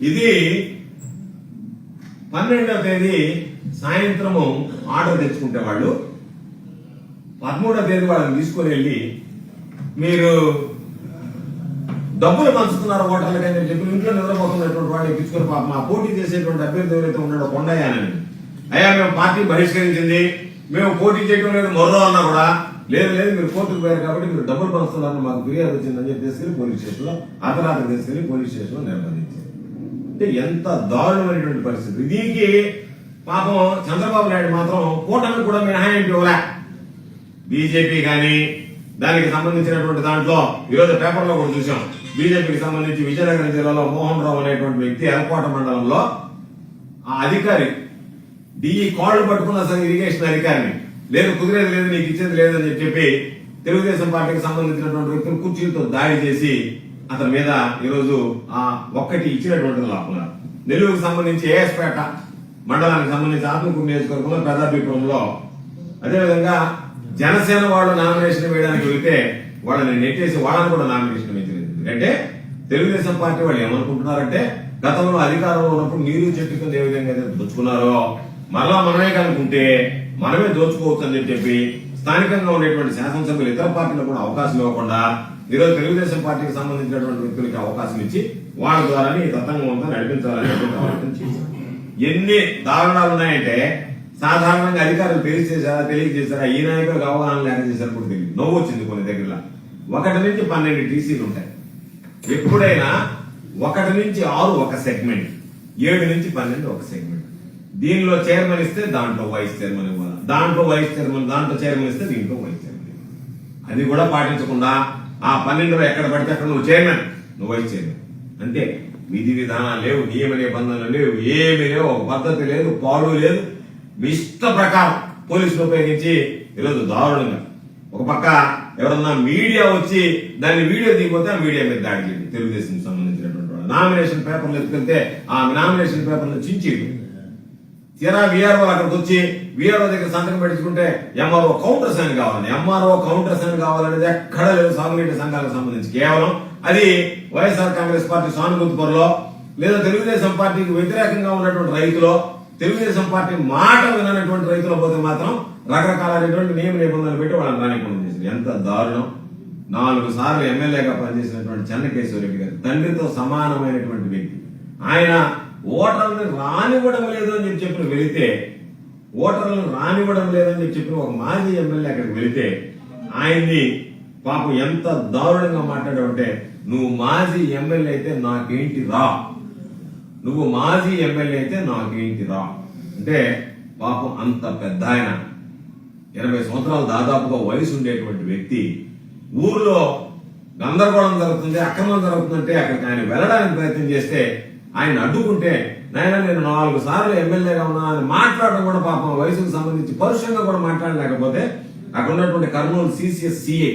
ఇది 12వ తేదీ సాయంత్రము ఆర్డర్ తెచ్చుకుంటే వాళ్ళు 13వ తేదీ వాళ్ళని తీసుకుని వెళ్ళి మీరు డబ్బులు పంచుతున్నారు ఓటర్లకి అని చెప్పి ఇంట్లో నిద్రపోతున్నటువంటి వాళ్ళు ఎక్కించుకుని పాపం ఆ పోటీ చేసేటువంటి అభ్యర్థి ఎవరైతే ఉన్నాడో కొండయ్యానని, అయ్యా మేము పార్టీ బహిష్కరించింది, మేము పోటీ చేయడం లేదు మొర్రో అన్నా కూడా లేదు మీరు కోర్టుకు పోయారు కాబట్టి మీరు డబ్బులు పంచుతున్నారని మాకు ఫిర్యాదు వచ్చిందని చెప్పి తీసుకెళ్లి పోలీస్ స్టేషన్లో అర్ధరాత్రి తీసుకెళ్లి పోలీస్ స్టేషన్లో నిర్బంధించారు. అంటే ఎంత దారుణమైనటువంటి పరిస్థితి. దీనికి పాపం చంద్రబాబు నాయుడు మాత్రం కూటమి కూడా మినహాయింపు ఇవ్వలే. బీజేపీ కానీ దానికి సంబంధించినటువంటి దాంట్లో ఈరోజు పేపర్లో కూడా చూసాం. బీజేపీకి సంబంధించి విజయనగరం జిల్లాలో మోహన్ రావు అనేటువంటి వ్యక్తి ఎలకోట మండలంలో ఆ అధికారి డిఈ కాళ్ళు పట్టుకున్న సరే ఇరిగేషన్ అధికారిని లేదు కుదిరేది లేదు నీకు ఇచ్చేది లేదని చెప్పి తెలుగుదేశం పార్టీకి సంబంధించినటువంటి వ్యక్తులు కుర్చీలతో దాడి చేసి అతని మీద ఈరోజు ఆ ఒక్కటి ఇచ్చినటువంటి లాపున్నారు. నెల్లూరుకు సంబంధించి ఏఎస్పేట మండలానికి సంబంధించి ఆత్మకూరు నియోజకవర్గంలో పెద్దాభిపురంలో అదేవిధంగా జనసేన వాళ్ళు నామినేషన్ వేయడానికి వెళితే వాళ్ళని నెట్టేసి వాళ్ళని కూడా నామినేషన్ వేయలేదు. ఎందుకంటే తెలుగుదేశం పార్టీ వాళ్ళు ఏమనుకుంటున్నారంటే గతంలో అధికారంలో ఉన్నప్పుడు నీరు చెట్టు కింద ఏ విధంగా అయితే దోచుకున్నారో మరలా మనమే కనుకుంటే మనమే దోచుకోవచ్చు అని చెప్పి స్థానికంగా ఉండేటువంటి శాసనసభ్యులు ఇతర పార్టీలకు కూడా అవకాశం ఇవ్వకుండా ఈరోజు తెలుగుదేశం పార్టీకి సంబంధించినటువంటి వ్యక్తులకి అవకాశం ఇచ్చి వాళ్ళ ద్వారానే ఈ తతంగం అంతా నడిపించాలనేటువంటి ఆలోచన చేశారు. ఎన్ని దారుణాలు ఉన్నాయంటే సాధారణంగా అధికారులు తెలియజేశారా ఈ నాయకులకు అవగాహన లేక చేశారు కూడా తెలియదు. నవ్వు వచ్చింది కొన్ని దగ్గర. 1 నుంచి 12 టీసీలు ఉంటాయి. ఎప్పుడైనా 1 నుంచి 6 ఒక సెగ్మెంట్, 7 నుంచి 12 ఒక సెగ్మెంట్. దీనిలో చైర్మన్ ఇస్తే దాంట్లో వైస్ చైర్మన్ ఇవ్వాలి, దాంట్లో వైస్ చైర్మన్, దాంట్లో చైర్మన్ ఇస్తే దీంట్లో వైస్ చైర్మన్. అది కూడా పాటించకుండా ఆ 12లో ఎక్కడ పడితే అక్కడ నువ్వు చైర్మన్, నువ్వు వైస్ చైర్మన్. అంతే. విధి విధానాలు లేవు, నియమ నిబంధనలు లేవు, ఏమీ లేవు, ఒక పద్ధతి లేదు, పాడు లేదు. మీ ఇష్ట ప్రకారం పోలీసులు ఉపయోగించి ఈరోజు దారుణంగా ఒక పక్క ఎవరన్నా మీడియా వచ్చి దాన్ని వీడియో దిగిపోతే ఆ మీడియా మీద దాడి చేయండి. తెలుగుదేశం సంబంధించినటువంటి వాళ్ళు నామినేషన్ పేపర్లు ఎత్తుకెళ్తే ఆ నామినేషన్ పేపర్లు చించి తీరా వీఆర్ఓ అక్కడికి వచ్చి వీఆర్ఓ దగ్గర సంతకం పెట్టుకుంటే ఎంఆర్ఓ కౌంటర్ సైన్ కావాలని, ఎంఆర్ఓ కౌంటర్ సైన్ కావాలనేది ఎక్కడ లేదు సాగునీటి సంఘాలకు సంబంధించి. కేవలం అది వైఎస్ఆర్ కాంగ్రెస్ పార్టీ సానుభూతిపరలో లేదా తెలుగుదేశం పార్టీకి వ్యతిరేకంగా ఉన్నటువంటి రైతులు, తెలుగుదేశం పార్టీ మాట వినటువంటి రైతులు పోతే మాత్రం రకరకాలైనటువంటి నియమ నిబంధనలు పెట్టి వాళ్ళని రానికుండా చేసింది. ఎంత దారుణం. 4 సార్లు ఎమ్మెల్యేగా పనిచేసినటువంటి చెన్నకేశ్వరరెడ్డి గారు తండ్రితో సమానమైనటువంటి వ్యక్తి. ఆయన ఓటర్లను రానివ్వడం లేదు అని చెప్పి వెళితే, ఓటర్లను రానివ్వడం లేదని చెప్పి ఒక మాజీ ఎమ్మెల్యే అక్కడికి వెళితే ఆయన్ని పాపం ఎంత దారుణంగా మాట్లాడావంటే, నువ్వు మాజీ ఎమ్మెల్యే అయితే నాకేంటి రా, నువ్వు మాజీ ఎమ్మెల్యే అయితే నాకేంటి రా అంటే పాపం అంత పెద్ద ఆయన 80 సంవత్సరాలు దాదాపుగా వయసు ఉండేటువంటి వ్యక్తి ఊర్లో గందరగోళం జరుగుతుంది, అక్రమం జరుగుతుందంటే అక్కడికి ఆయన వెళ్ళడానికి ప్రయత్నం చేస్తే ఆయన అడ్డుకుంటే, నాయన నేను 4 సార్లు ఎమ్మెల్యేగా ఉన్నా అని మాట్లాడడం కూడా పాపం వయసుకు సంబంధించి పరుషంగా కూడా మాట్లాడలేకపోతే అక్కడ ఉన్నటువంటి కర్నూలు సిసిఎస్ సిఐ